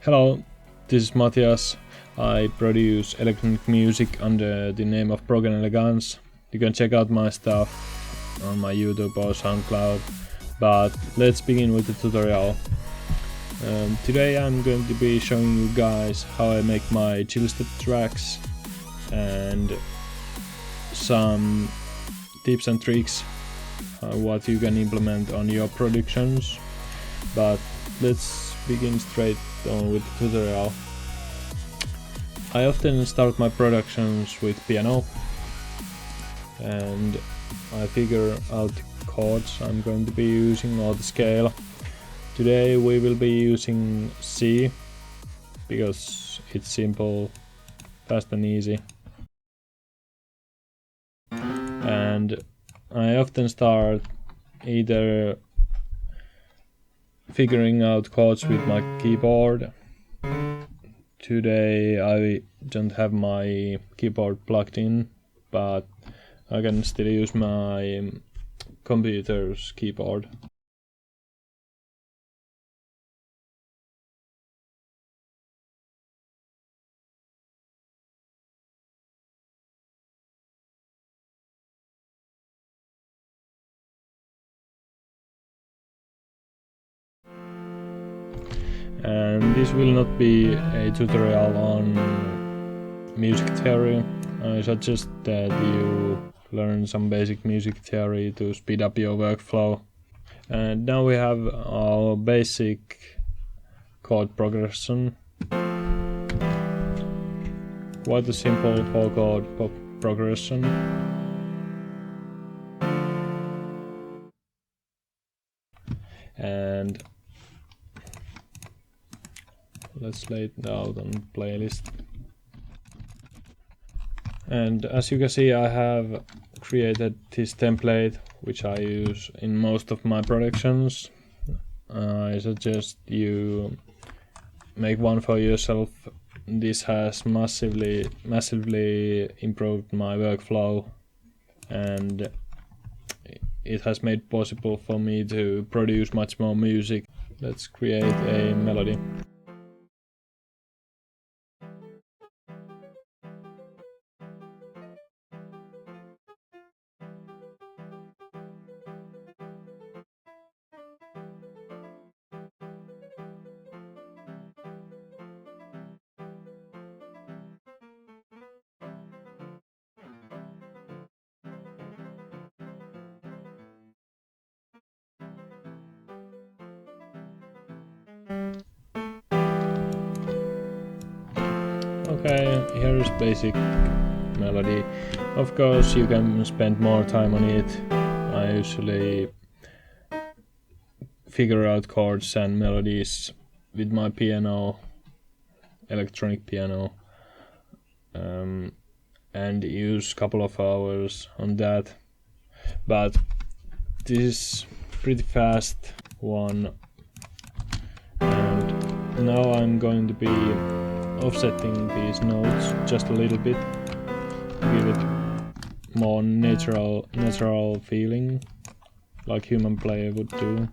Hello, this is Matthias. I produce electronic music under the name of Broken Elegance. You can check out my stuff on my YouTube or SoundCloud, but let's begin with the tutorial. Today I'm going to be showing you guys how I make my Chillstep tracks and some tips and tricks what you can implement on your productions. But let's begin straight on with the tutorial. I often start my productions with piano and I figure out the chords I'm going to be using or the scale. Today we will be using C because it's simple, fast and easy. And I often start either figuring out chords with my keyboard. Today I don't have my keyboard plugged in, but I can still use my computer's keyboard. And this will not be a tutorial on music theory. I suggest that you learn some basic music theory to speed up your workflow. And now we have our basic chord progression. Quite a simple 4-chord pop progression. And let's lay it out on playlist. And as you can see, I have created this template which I use in most of my productions. I suggest you make one for yourself. This has massively improved my workflow, and it has made possible for me to produce much more music. Let's create a melody. Okay, here is basic melody. Of course, you can spend more time on it. I usually figure out chords and melodies with my piano, electronic piano, and use a couple of hours on that. But this is pretty fast one, and now I'm going to be offsetting these notes just a little bit to give it more natural feeling, like human player would do.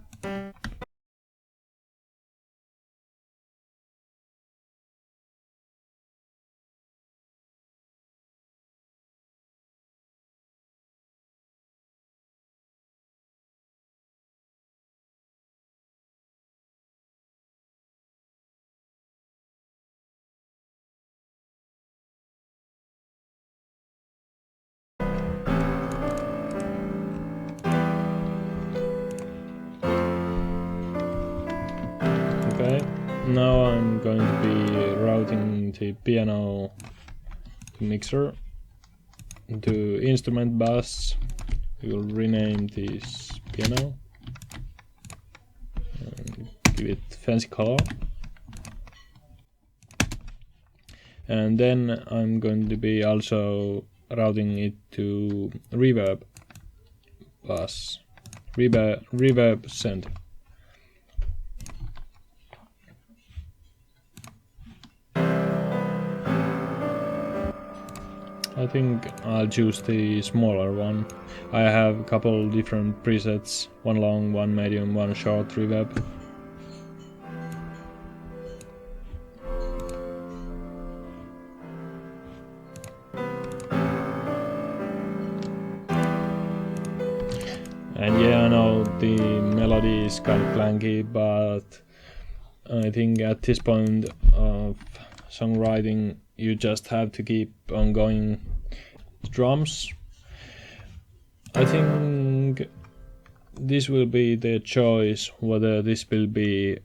Okay, now I'm going to be routing the piano mixer to instrument bus. We will rename this piano and give it fancy color. And then I'm going to be also routing it to reverb bus, reverb send. I think I'll choose the smaller one. I have a couple different presets, one long, one medium, one short reverb. the melody is kind of clanky, but I think at this point of songwriting you just have to keep on going. Drums, I think this will be the choice whether this will be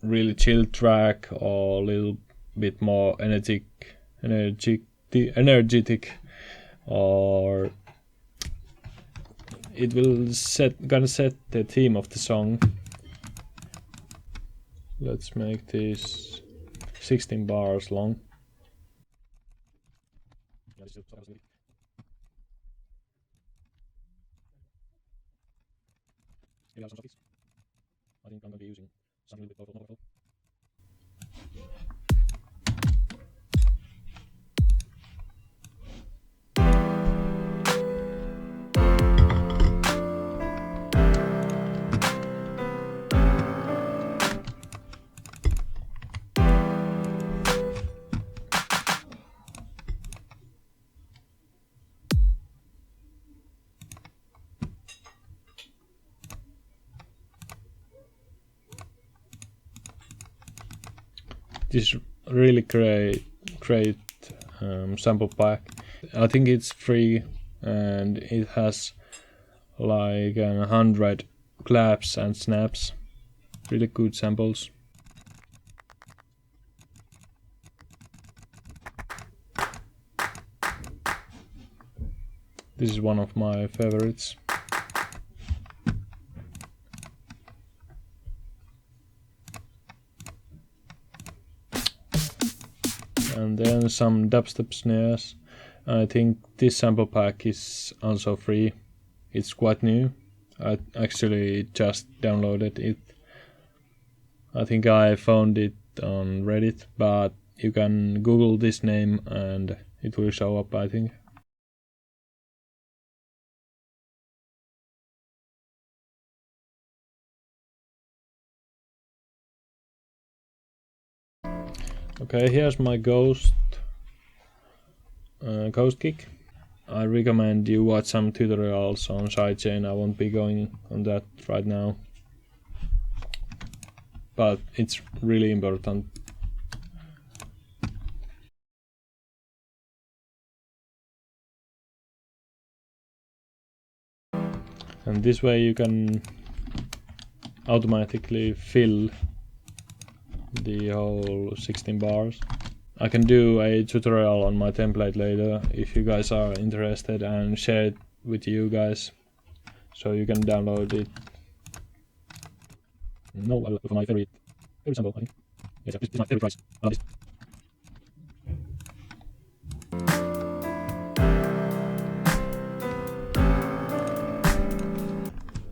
really chill track or a little bit more energetic, or it will gonna set the theme of the song. Let's make this 16 bars long. I think I'm gonna be using something a bit powerful. This is really great sample pack. I think it's free and it has like 100 claps and snaps. Really good samples. This is one of my favorites. And then some dubstep snares. I think this sample pack is also free. It's quite new. I actually just downloaded it. I think I found it on Reddit, but you can Google this name and it will show up, I think. Okay, here's my ghost kick. I recommend you watch some tutorials on sidechain. I won't be going on that right now, but it's really important. And this way you can automatically fill the whole 16 bars. I can do a tutorial on my template later if you guys are interested and share it with you guys so you can download it. No, for my favorite sample, I think. Yes, this is my favorite price.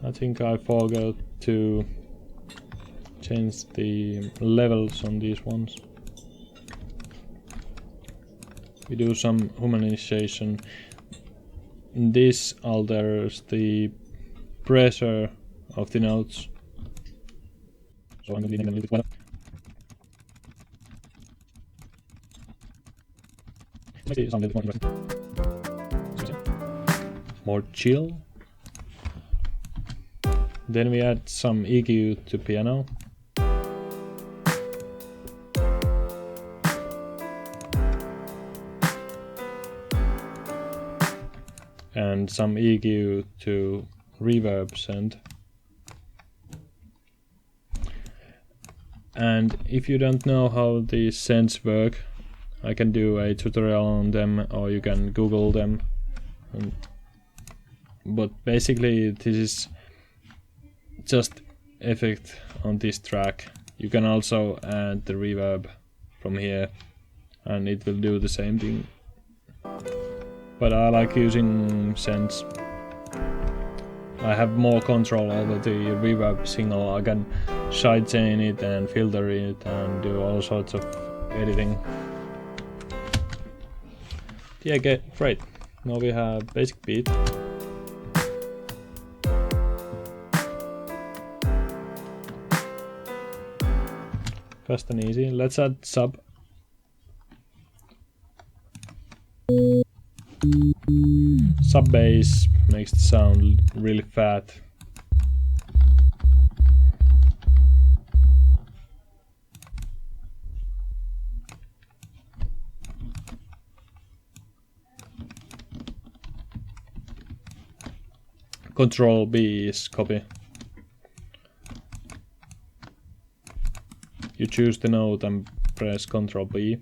I think I forgot to change the levels on these ones. We do some humanization. This alters the pressure of the notes. So I'm going to leave them a little bit wider. Maybe it sounds a little bit more interesting. More chill. Then we add some EQ to piano. And some EQ to reverb send. And if you don't know how these sends work, I can do a tutorial on them, or you can Google them. But basically this is just effect on this track. You can also add the reverb from here and it will do the same thing. But I like using sends. I have more control over the reverb signal. I can sidechain it and filter it and do all sorts of editing. Yeah, great. Now we have basic beat. Fast and easy. Let's add sub. Sub bass makes the sound really fat. Control B is copy. You choose the note and press Control B.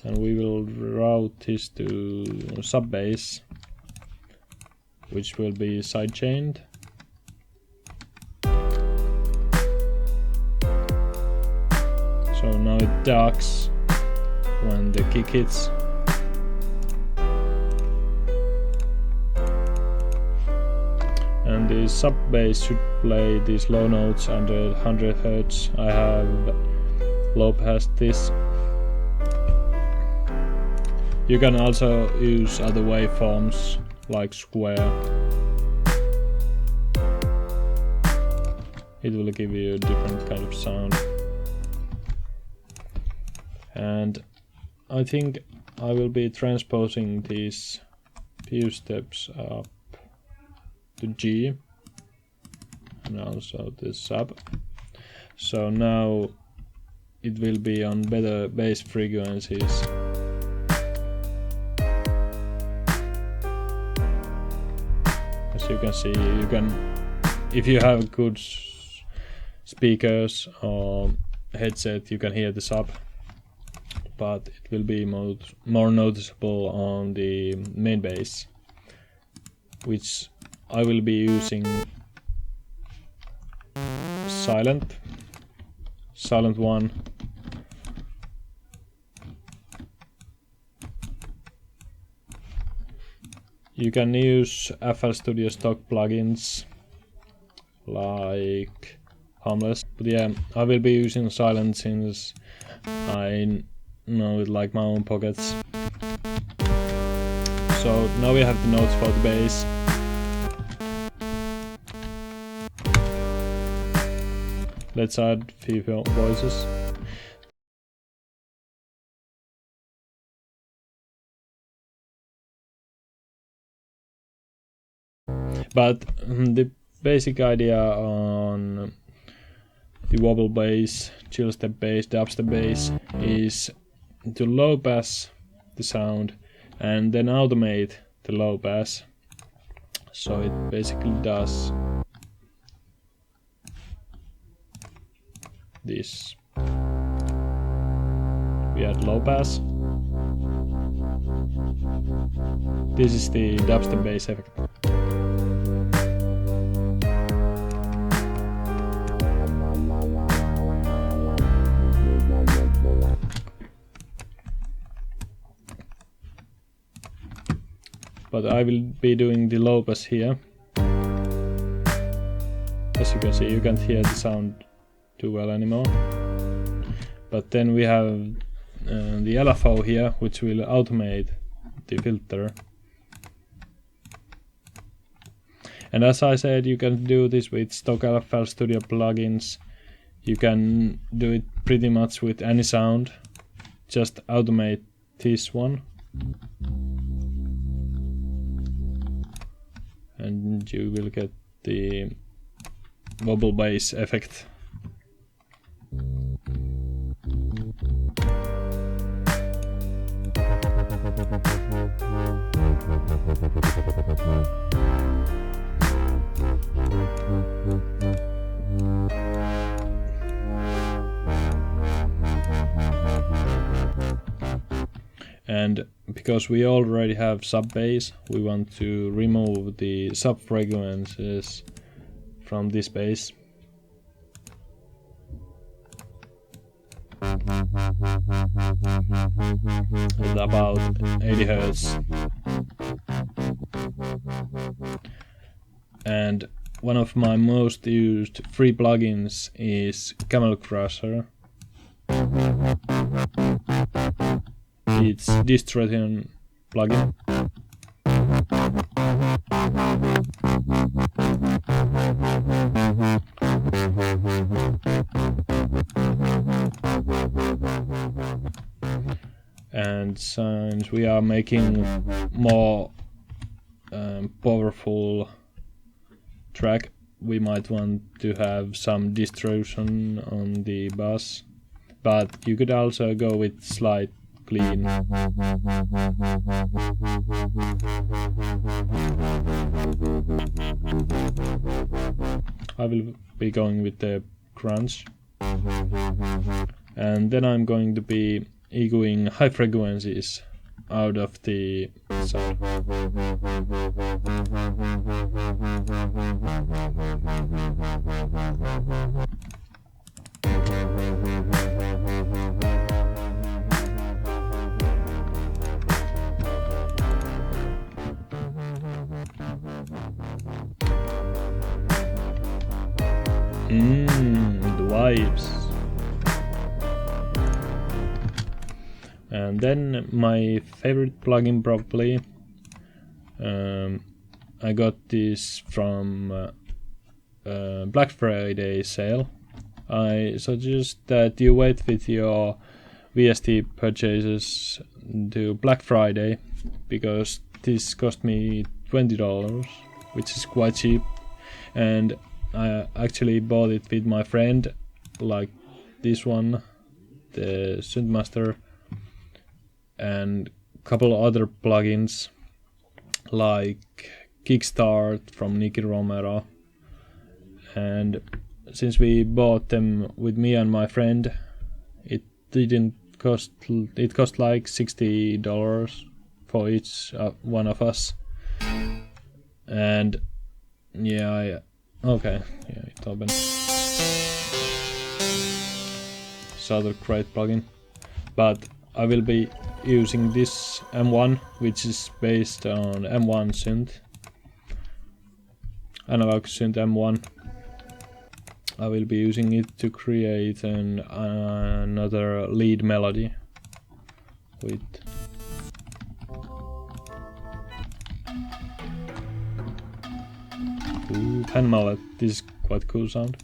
And we will route this to sub bass, which will be sidechained. So now it ducks when the kick hits. And the sub bass should play these low notes under 100 Hz. I have low passed this. You can also use other waveforms like square. It will give you a different kind of sound. And I think I will be transposing these few steps up to G and also the sub. So now it will be on better bass frequencies. As you can see, you can, if you have good speakers or headset, you can hear the sub, but it will be more noticeable on the main bass, which I will be using silent 1. You can use FL Studio stock plugins like Harmless, but yeah, I will be using silent since I know it like my own pockets. So now we have the notes for the bass. Let's add few voices. But the basic idea on the wobble bass, chillstep bass, dubstep bass is to low pass the sound and then automate the low pass. So it basically does this. We add low pass. This is the dubstep bass effect. But I will be doing the low pass here. As you can see, you can't hear the sound too well anymore. But then we have the LFO here, which will automate the filter. And as I said, you can do this with stock FL Studio plugins. You can do it pretty much with any sound. Just automate this one. And you will get the wobble bass effect. And because we already have sub bass, we want to remove the sub frequencies from this bass. At about 80 Hz. And one of my most used free plugins is Camel Crusher. It's distortion plugin. And since we are making more powerful track, we might want to have some distortion on the bass, but you could also go with slight clean. I will be going with the crunch. And then I'm going to be echoing high frequencies out of the sound. The vibes. And then my favorite plugin probably. I got this from Black Friday sale. I suggest that you wait with your VST purchases to Black Friday, because this cost me $20, which is quite cheap, and I actually bought it with my friend, like this one, the Synthmaster, and a couple other plugins like Kickstart from Nicky Romero. And since we bought them with me and my friend, it cost like $60 for each one of us. And yeah, okay, yeah, it opened. It's other great plugin, but I will be using this M1, which is based on M1 synth, analog synth M1. I will be using it to create another lead melody with pen mallet. This is quite cool sound.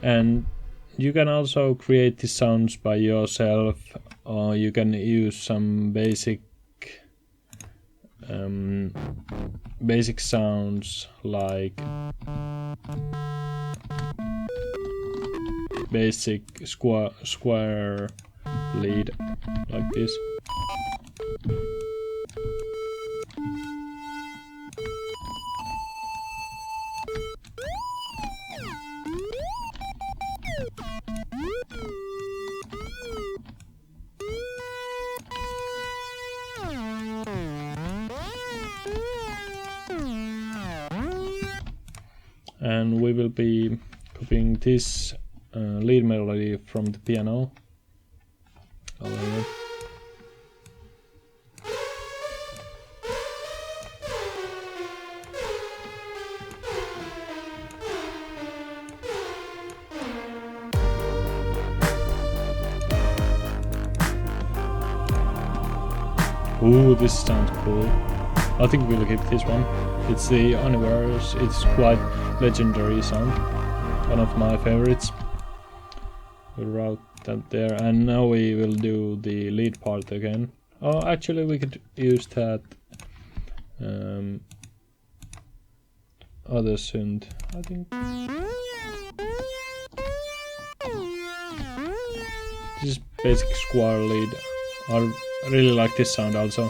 And you can also create these sounds by yourself, or you can use some basic sounds like basic square lead like this. And we will be copying this lead melody from the piano over here. Ooh, this sounds cool. I think we'll keep this one. It's the Universe. It's quite legendary sound. One of my favorites. We'll route that there, and now we will do the lead part again. Oh, actually we could use that other synth, I think. This is basic square lead. I really like this sound also.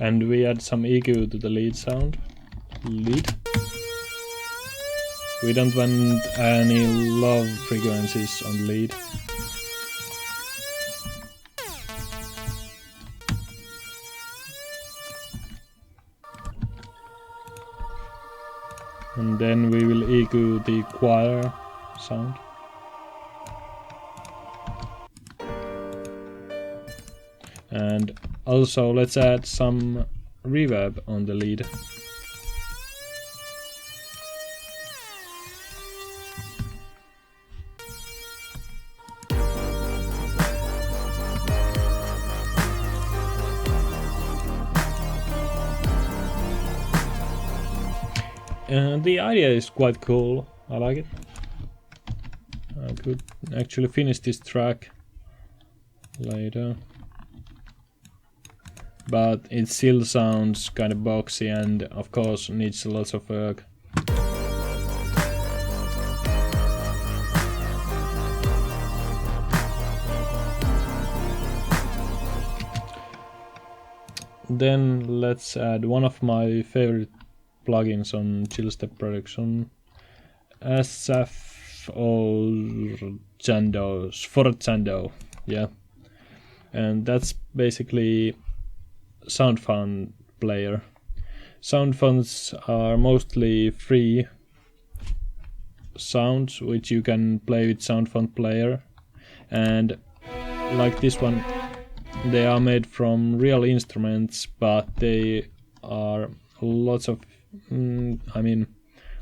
And we add some EQ to the lead sound. Lead. We don't want any low frequencies on lead. And then we will EQ the choir sound. And also let's add some reverb on the lead. The idea is quite cool, I like it. I could actually finish this track later, but it still sounds kind of boxy and of course needs lots of work. Then let's add one of my favorite plugins on Chillstep production, SFZs, yeah, and that's basically sound font player. Sound fonts are mostly free sounds which you can play with sound font player, and like this one, they are made from real instruments, but they are lots of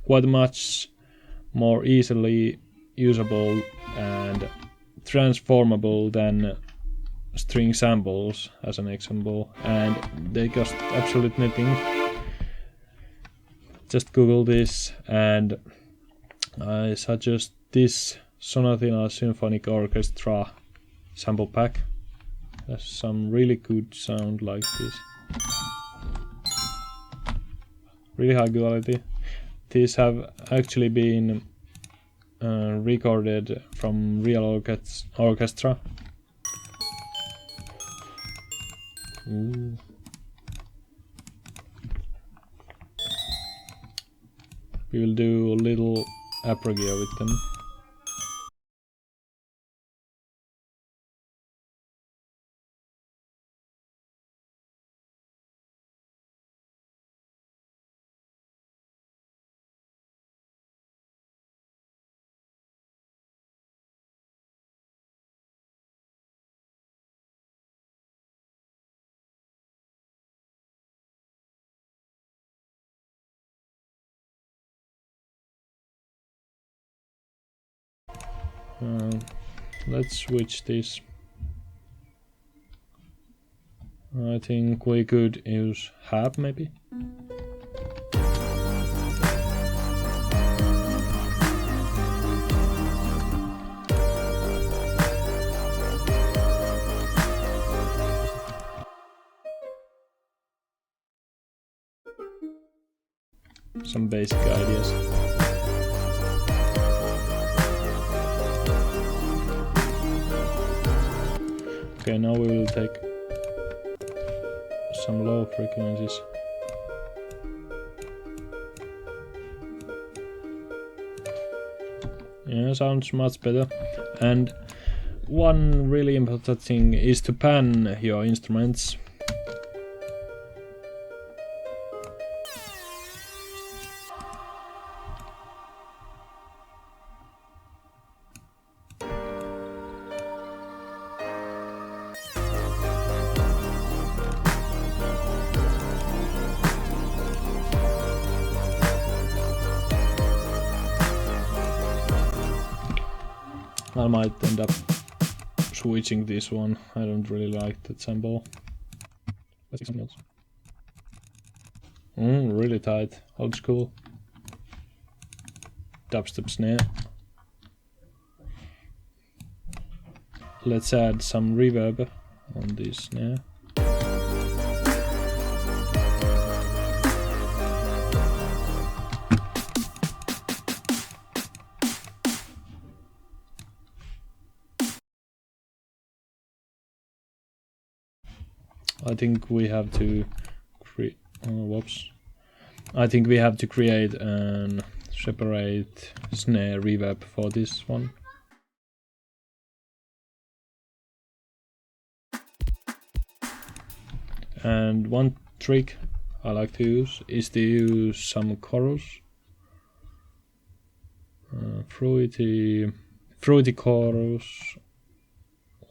quite much more easily usable and transformable than string samples, as an example, and they cost absolutely nothing. Just Google this, and I suggest this Sonatina Symphonic Orchestra sample pack. Has some really good sound like this. Really high quality. These have actually been recorded from real orchestra. Ooh. We will do a little approgio with them. Let's switch this. I think we could use half maybe. Some basic ideas. Okay, now we will take some low frequencies. Yeah, sounds much better. And one really important thing is to pan your instruments. I might end up switching this one. I don't really like that sample. Let's do something else. Really tight, old school. Dubstep snare. Let's add some reverb on this snare. I think we have to create. I think we have to create a separate snare reverb for this one. And one trick I like to use is to use some chorus. Fruity chorus.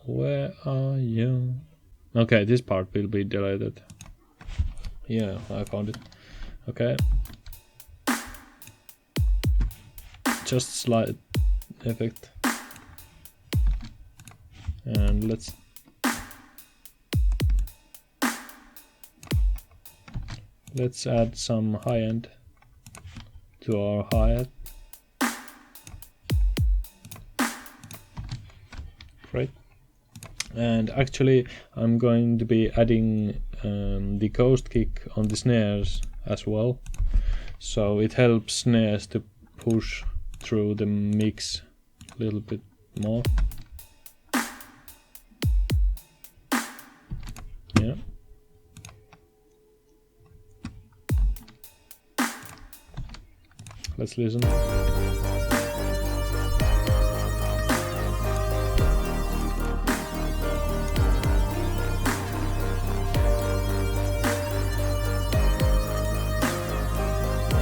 Where are you? Okay, this part will be deleted. Yeah, I found it. Okay. Just slide effect. And let's add some high end to our hi-hat. Great. And actually I'm going to be adding the ghost kick on the snares as well, so it helps snares to push through the mix a little bit more. Yeah. Let's listen.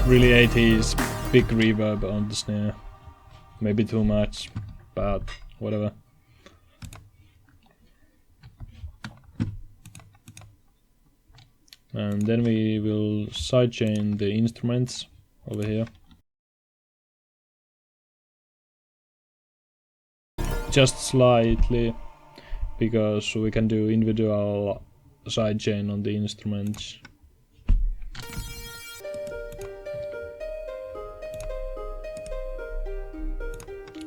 Really 80s, big reverb on the snare. Maybe too much, but whatever. And then we will sidechain the instruments over here. Just slightly, because we can do individual sidechain on the instruments.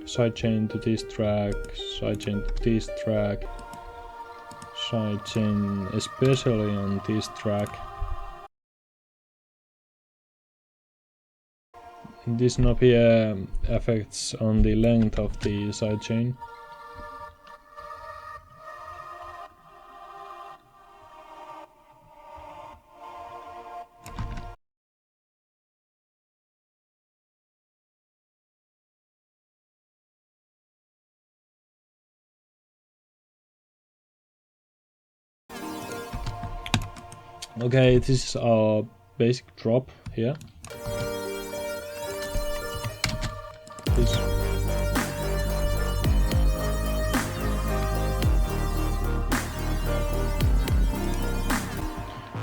Sidechain to this track, sidechain to this track, sidechain especially on this track. This knob here affects on the length of the sidechain. Okay, this is our basic drop here. This.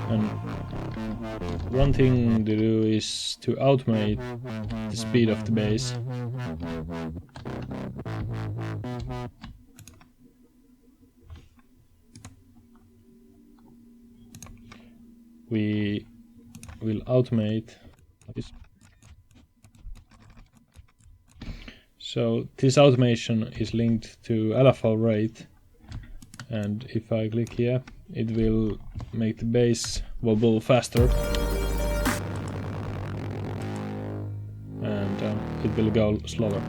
And one thing to do is to automate the speed of the bass. We will automate this. So this automation is linked to LFO rate, and if I click here, it will make the bass wobble faster, and it will go slower.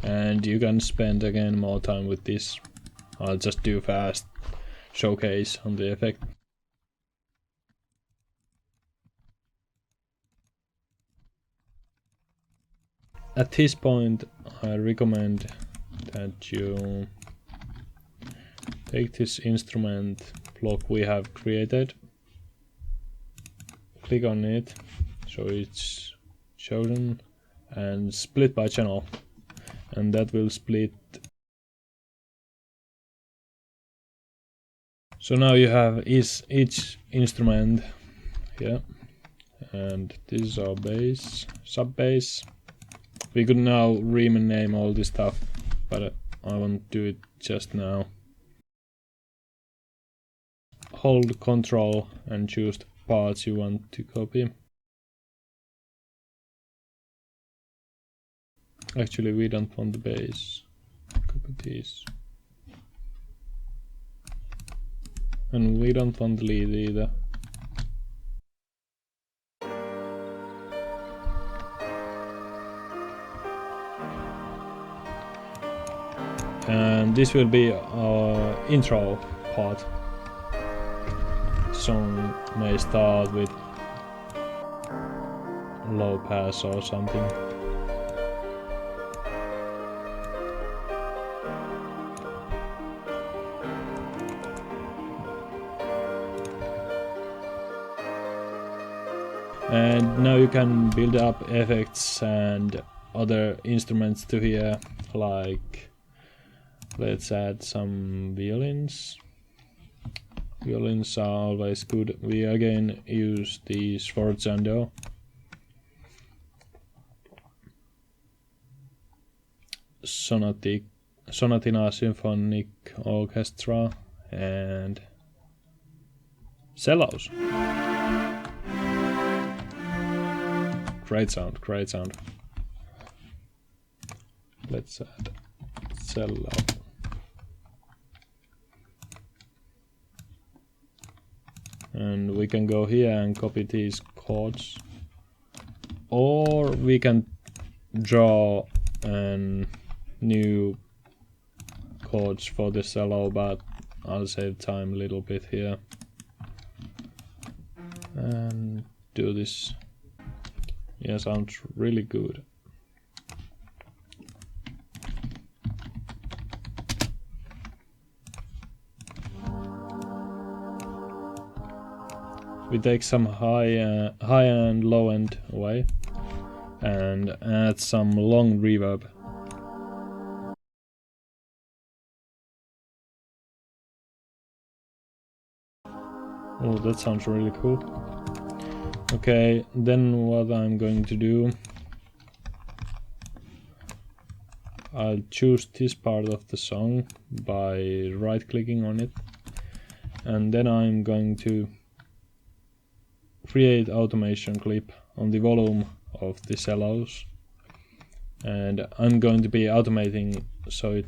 And you can spend again more time with this. I'll just do fast showcase on the effect. At this point I recommend that you take this instrument block we have created, click on it so it's chosen, and split by channel, and that will split. So now you have each instrument here, and this is our bass, sub bass. We could now rename all this stuff, but I won't do it just now. Hold Ctrl and choose the parts you want to copy. Actually, we don't want the bass. Copy this. And we don't want the lead either. And this will be our intro part. The song may start with low pass or something. you can build up effects and other instruments to here, like let's add some violins. Violins are always good. We again use the Sforzando. Sonatina Symphonic Orchestra and cellos. Great sound, great sound. Let's add cello. And we can go here and copy these chords, or we can draw new chords for the cello, but I'll save time a little bit here and do this. Yeah, sounds really good. We take some high and low end away and add some long reverb. Oh, that sounds really cool. Okay, then what I'm going to do, I'll choose this part of the song by right clicking on it, and then I'm going to create automation clip on the volume of the cellos, and I'm going to be automating so it,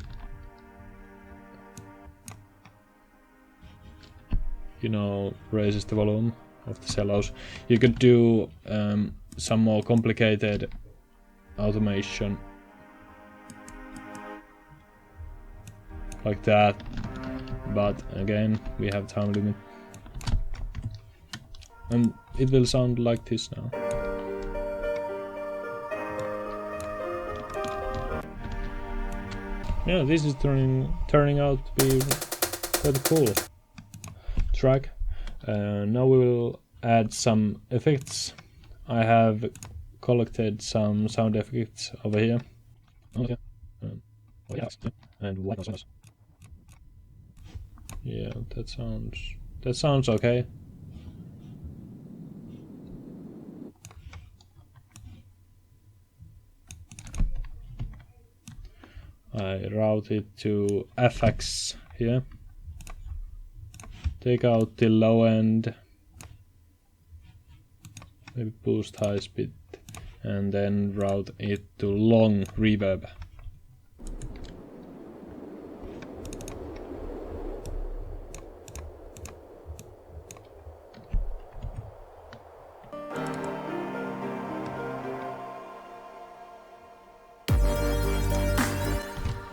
you know, raises the volume of the cellos. You could do some more complicated automation like that, but again we have time limit, and it will sound like this now. Yeah, this is turning out to be quite cool track. Now we will add some effects. I have collected some sound effects over here. Okay. And white noise. Yeah, that sounds okay. I route it to FX here. Take out the low end, maybe boost high speed, and then route it to long reverb.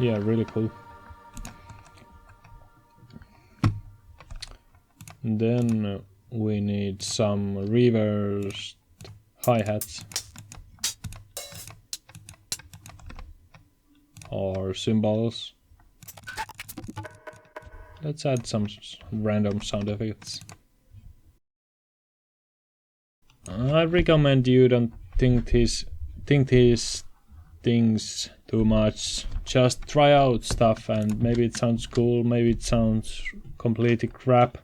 Yeah, really cool. Then we need some reversed hi-hats or cymbals. Let's add some random sound effects. I recommend you don't think these things too much. Just try out stuff, and maybe it sounds cool, maybe it sounds completely crap,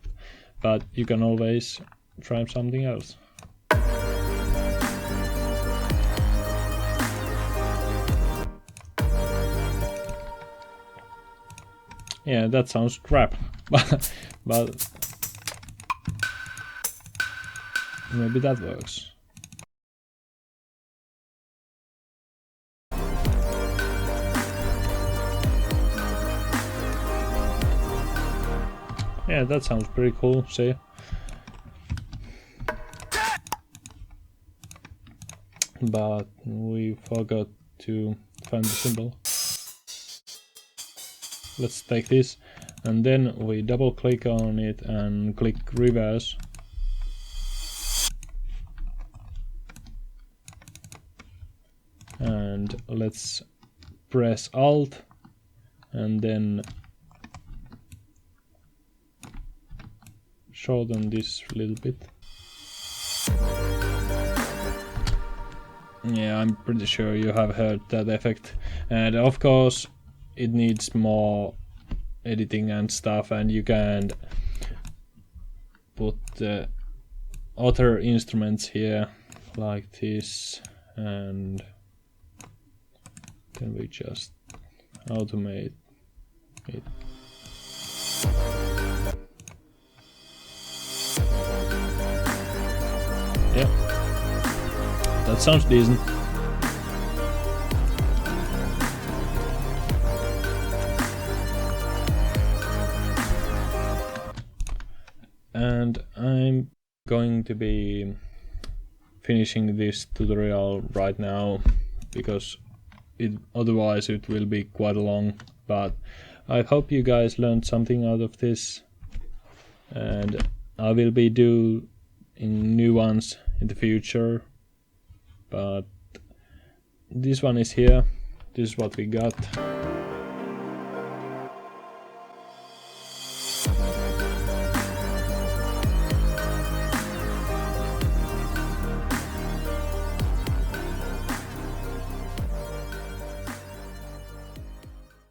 but you can always try something else. Yeah, that sounds crap, but maybe that works. Yeah, that sounds pretty cool, see? But we forgot to find the symbol. Let's take this, and then we double click on it and click reverse. And let's press Alt and then shorten this a little bit. Yeah, I'm pretty sure you have heard that effect, and of course it needs more editing and stuff, and you can put the other instruments here like this, and then we just automate it. Yeah, that sounds decent. And I'm going to be finishing this tutorial right now because otherwise it will be quite long, but I hope you guys learned something out of this, and I will be doing new ones in the future, but this one is here. This is what we got.